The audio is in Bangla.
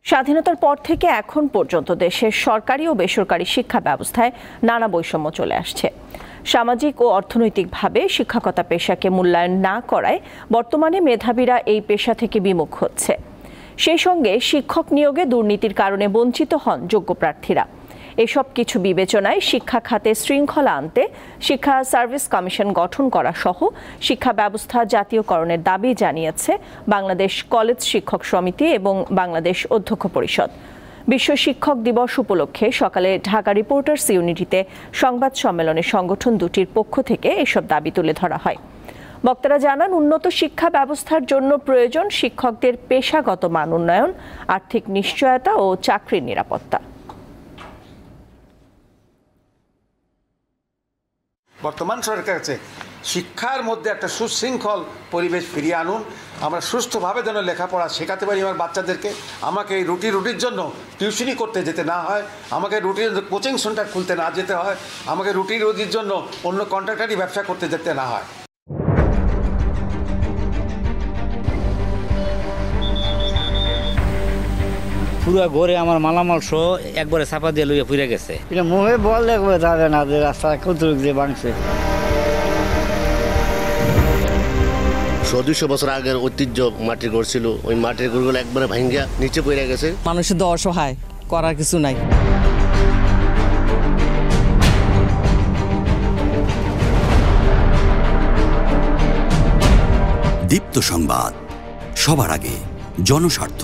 স্বাধীনতার পর থেকে এখন পর্যন্ত দেশের সরকারি ও বেসরকারি শিক্ষা ব্যবস্থায় নানা বৈষম্য চলে আসছে। সামাজিক ও অর্থনৈতিকভাবে শিক্ষকতা পেশাকে মূল্যায়ন না করায় বর্তমানে মেধাবীরা এই পেশা থেকে বিমুখ হচ্ছে। সেই সঙ্গে শিক্ষক নিয়োগে দুর্নীতির কারণে বঞ্চিত হন যোগ্য প্রার্থীরা। এসব কিছু বিবেচনায় শিক্ষা খাতে শৃঙ্খলা আনতে শিক্ষা সার্ভিস কমিশন গঠন করা সহ শিক্ষা ব্যবস্থা জাতীয়করণের দাবি জানিয়েছে বাংলাদেশ কলেজ শিক্ষক সমিতি এবং বাংলাদেশ অধ্যক্ষ পরিষদ। বিশ্ব শিক্ষক দিবস উপলক্ষে সকালে ঢাকা রিপোর্টার্স ইউনিটিতে সংবাদ সম্মেলনে সংগঠন দুটির পক্ষ থেকে এসব দাবি তুলে ধরা হয়। বক্তারা জানান, উন্নত শিক্ষা ব্যবস্থার জন্য প্রয়োজন শিক্ষকদের পেশাগত মান উন্নয়ন, আর্থিক নিশ্চয়তা ও চাকরির নিরাপত্তা। বর্তমান সরকার কাছে শিক্ষার মধ্যে একটা সুশৃঙ্খল পরিবেশ ফিরিয়ে আনুন। আমরা সুষ্ঠুভাবে যেন লেখাপড়া শেখাতে পারি আমার বাচ্চাদেরকে। আমাকে এই রুটির জন্য টিউশনি করতে যেতে না হয়, আমাকে রুটির কোচিং সেন্টার খুলতে না যেতে হয়, আমাকে রুটির জন্য অন্য কন্ট্রাক্টারি ব্যবসা করতে যেতে না হয়। পুরো ঘরে আমার মালামাল সহ একবারে চাপা দিয়ে লইয়া পুড়ে গেছে। এটা মুখে বললে যাবে না যে রাস্তা কতটুক দিয়ে ভাঙছে। 100-200 বছর আগের ঐতিহ্য মাটির ঘর ছিল, ওই মাটির ঘরগুলো একবারে ভাঙ্গিয়া নিচে পড়ে গেছে। মানুষের তো অসহায়, করার কিছু নাই। দীপ্ত সংবাদ, সবার আগে, জনস্বার্থ।